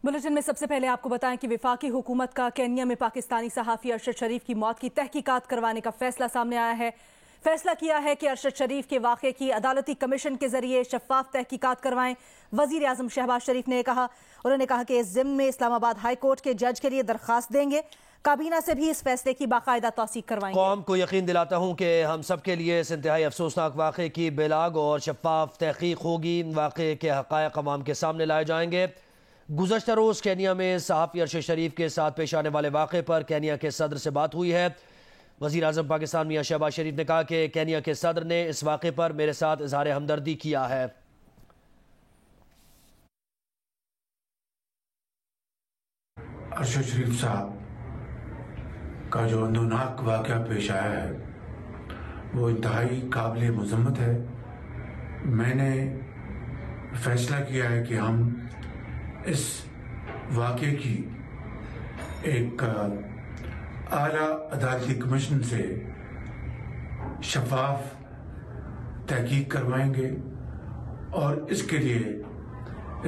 Bulletin में सबसे पहले आपको बताएं कि वफाकी हुकूमत का केन्या में पाकिस्तानी सहाफ़ी अरशद शरीफ की मौत की तहकीकात करवाने का फैसला सामने आया है। फैसला किया है कि अरशद शरीफ के वाक़े की अदालती कमीशन के जरिए शफाफ तहकीकात करवाएं। वज़ीर आज़म शहबाज शरीफ ने कहा, उन्होंने कहा कि इस ज़िम्न में इस्लामाबाद हाई कोर्ट के जज के लिए दरख्वास्त देंगे। काबीना से भी इस फैसले की बाकायदा तौसीक करवाएंगे। कौम को यकीन दिलाता हूँ कि हम सब के लिए इस इंतहाई अफसोसनाक वाक़े की बेलाग और शफाफ तहकीक होगी। वाक़े के हक़ायक़ अवाम के सामने लाए जाएंगे। गुज़श्ता रोज़ केन्या में सहाफ़ी अरशद शरीफ के साथ पेश आने वाले वाक़े पर केन्या के सदर से बात हुई है। वज़ीर आज़म पाकिस्तान मियां शहबाज शरीफ ने कहा कि केन्या के सदर ने इस वाक़े पर मेरे साथ इज़हार हमदर्दी किया है। अरशद शरीफ साहब का जो अंदोनाक वाक़या पेश आया है वो इंतहाई काबिल मज़म्मत है। मैंने फैसला किया है कि हम इस वाक़े की एक आला अदालती कमीशन से शफाफ तहकीक करवाएंगे और इसके लिए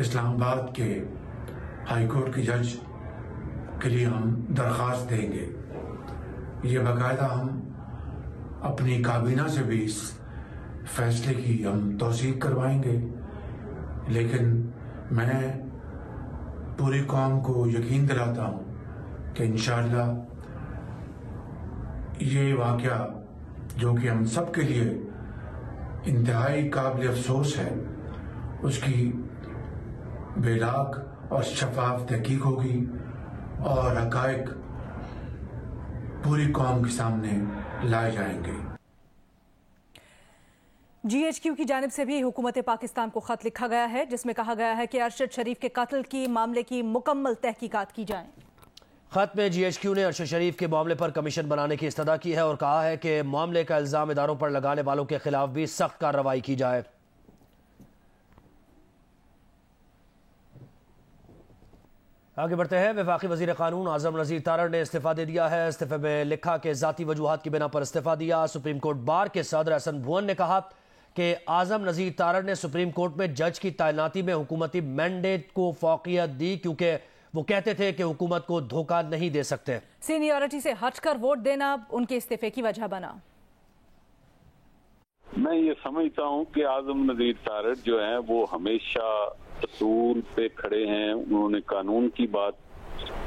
इस्लामाबाद के हाई कोर्ट के जज के लिए हम दरख्वास्त देंगे। ये बाकायदा हम अपनी काबीना से भी इस फैसले की हम तौसीक करवाएंगे। लेकिन मैं पूरी कौम को यकीन दिलाता हूँ कि इंशाअल्लाह ये वाक़या जो कि हम सब के लिए इंतहाई काबिल अफसोस है उसकी बेलाग और शफाफ तहकीक होगी और हक़ाइक़ पूरी कौम के सामने लाए जाएंगे। GHQ की जानिब से भी हुकूमत पाकिस्तान को खत लिखा गया है जिसमें कहा गया है कि अरशद शरीफ के कत्ल की मामले की मुकम्मल तहकीकात की जाए। खत में GHQ ने अरशद शरीफ के मामले पर कमीशन बनाने की इस्तदा की है और कहा है कि मामले का इल्ज़ाम इदारों पर लगाने वालों के खिलाफ भी सख्त कार्रवाई की जाए। आगे बढ़ते हैं। वफाकी वज़ीर क़ानून आज़म नज़ीर तारड़ ने इस्तीफ़ा दे दिया है। इस्तीफ़े में लिखा कि ज़ाती वजूहात की बिना पर इस्तीफ़ा दिया। सुप्रीम कोर्ट बार के सदर हसन भुवन ने कहा कि आज़म नज़ीर तारड़ ने सुप्रीम कोर्ट में जज की तैनाती में हुकूमती मैंडेट को फौक़ियत दी क्योंकि वो कहते थे कि हुकूमत को धोखा नहीं दे सकते। सीनियरिटी से हटकर वोट देना उनके इस्तीफे की वजह बना। मैं ये समझता हूँ कि आज़म नज़ीर तारड़ जो हैं वो हमेशा असूल पे खड़े हैं। उन्होंने कानून की बात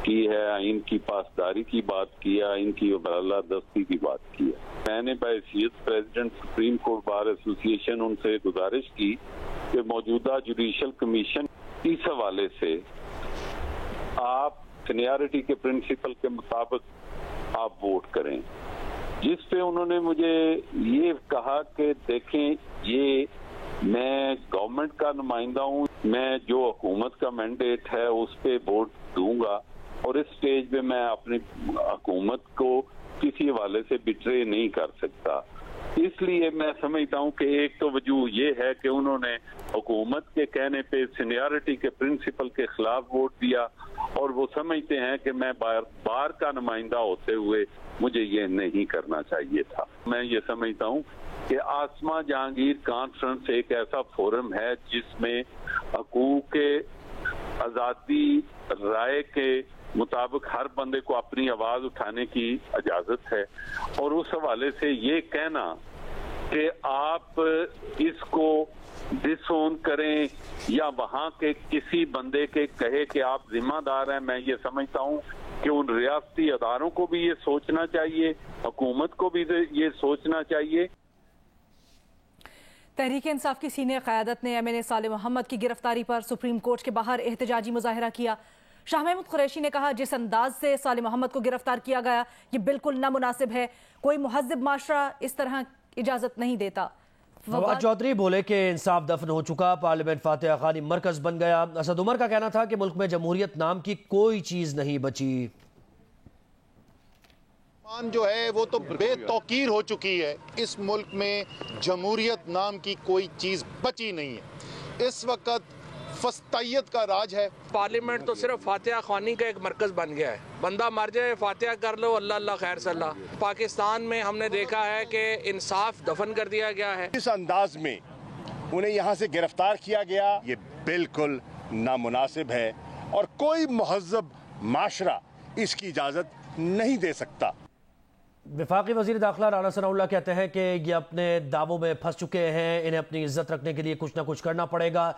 की है, आइन की पासदारी की बात की है, आइन की बालादस्ती की बात की है। मैंने बहैसियत president supreme court bar association उनसे गुजारिश की कि मौजूदा जुडिशल कमीशन इस हवाले से आप सीनियरिटी के प्रिंसिपल के मुताबिक आप वोट करें, जिस पे उन्होंने मुझे ये कहा कि देखें ये मैं गवर्नमेंट का नुमाइंदा हूँ, मैं जो हुकूमत का मैंडेट है उस पे वोट दूंगा और इस स्टेज पे मैं अपनी हुकूमत को किसी हवाले से बिट्रे नहीं कर सकता। इसलिए मैं समझता हूँ कि एक तो वजूह ये है कि उन्होंने हुकूमत के कहने पे सीनियरिटी के प्रिंसिपल के खिलाफ वोट दिया और वो समझते हैं कि मैं बार का नुमाइंदा होते हुए मुझे ये नहीं करना चाहिए था। मैं ये समझता हूँ कि आसमा जहांगीर कॉन्फ्रेंस एक ऐसा फोरम है जिसमें हकूक़ आज़ादी राय के मुताबिक हर बंदे को अपनी आवाज उठाने की इजाजत है और उस हवाले से ये कहना कि आप इसको डिसोन करें या वहाँ के किसी बंदे के कहे कि आप जिम्मेदार हैं, मैं ये समझता हूँ कि उन रियासती अदारों को भी ये सोचना चाहिए, हुकूमत को भी ये सोचना चाहिए। तहरीक इंसाफ की सीनियर क़यादत ने MNA सालिम मोहम्मद की गिरफ्तारी पर सुप्रीम कोर्ट के बाहर एहतजाजी मुजाहिरा किया। शाह महमूद कुरैशी ने कहा जिस अंदाज से सालिम मोहम्मद को गिरफ्तार किया गया ये बिल्कुल नामुनासिब है, कोई मुहज़्ज़िब माशरा इस तरह इजाजत नहीं देता। फवाद चौधरी बोले कि इंसाफ दफन हो चुका, पार्लियामेंट फातिहा खानी मरकज बन गया। असद उमर का कहना था कि मुल्क में जमहूरियत नाम की कोई चीज नहीं बची। जो है वो तो बेतौकीर हो चुकी है। इस मुल्क में जमहूरियत नाम की कोई चीज़ बची नहीं है। इस वक्त फस्तायत का राज है। पार्लियामेंट तो सिर्फ फातिहा खानी का एक मरकज बन गया है। बंदा मर जाए फातिहा कर लो, अल्लाह अल्लाह खैर सल्ला। पाकिस्तान में हमने देखा है कि इंसाफ दफन कर दिया गया है। इस अंदाज में उन्हें यहाँ से गिरफ्तार किया गया ये बिल्कुल नामुनासिब है। اور کوئی مہذب معاشرہ اس کی اجازت نہیں دے سکتا۔ وفاقی وزیر داخلہ رانا ثناء اللہ کہتے ہیں کہ یہ اپنے دعووں میں پھنس چکے ہیں، انہیں اپنی عزت رکھنے کے لیے کچھ نہ کچھ کرنا پڑے گا۔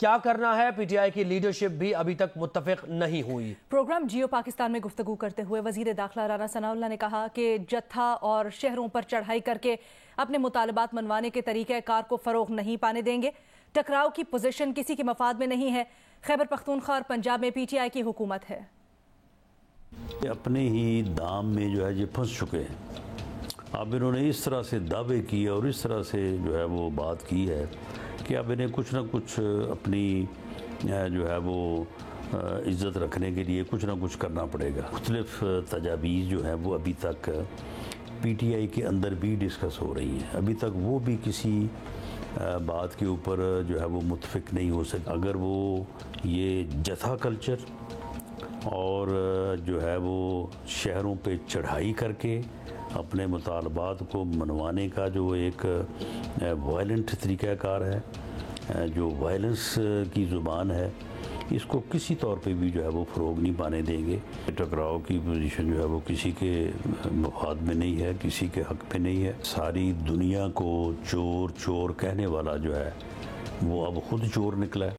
کیا کرنا ہے، پی ٹی آئی کی لیڈرشپ بھی ابھی تک متفق نہیں ہوئی۔ پروگرام جیو پاکستان میں گفتگو کرتے ہوئے وزیر داخلہ رانا ثناء اللہ نے کہا کہ جتھا اور شہروں پر چڑھائی کر کے اپنے مطالبات منوانے کے طریقہ کار کو فروغ نہیں پانے دیں گے۔ ٹکراؤ کی پوزیشن کسی کے مفاد میں نہیں ہے۔ خیبر پختونخوا اور پنجاب میں پی ٹی آئی کی حکومت ہے۔ اپنے ہی دام میں جو ہے یہ پھنس چکے ہیں۔ اب انہوں نے اس طرح سے دعوے کیے اور اس طرح سے جو ہے وہ بات کی ہے کہ اب انہیں کچھ نہ کچھ اپنی جو ہے وہ عزت رکھنے کے لیے کچھ نہ کچھ کرنا پڑے گا۔ مختلف تجاویز جو ہیں وہ ابھی تک پی ٹی آئی کے اندر بھی ڈسکس ہو رہی ہیں، ابھی تک وہ بھی کسی بات کے اوپر جو ہے وہ متفق نہیں ہو سکے۔ اگر وہ یہ جتھا کلچر اور جو ہے وہ شہروں پہ چڑھائی کر کے اپنے مطالبات کو منوانے کا جو ایک وائلنٹ طریقہ کار ہے، جو وائلنس کی زبان ہے، اس کو کسی طور پہ بھی جو ہے وہ فروغ نہیں پانے دیں گے۔ ٹکراؤ کی پوزیشن جو ہے وہ کسی کے مفاد میں نہیں ہے، کسی کے حق میں نہیں ہے۔ ساری دنیا کو چور چور کہنے والا جو ہے وہ اب خود چور نکلا ہے۔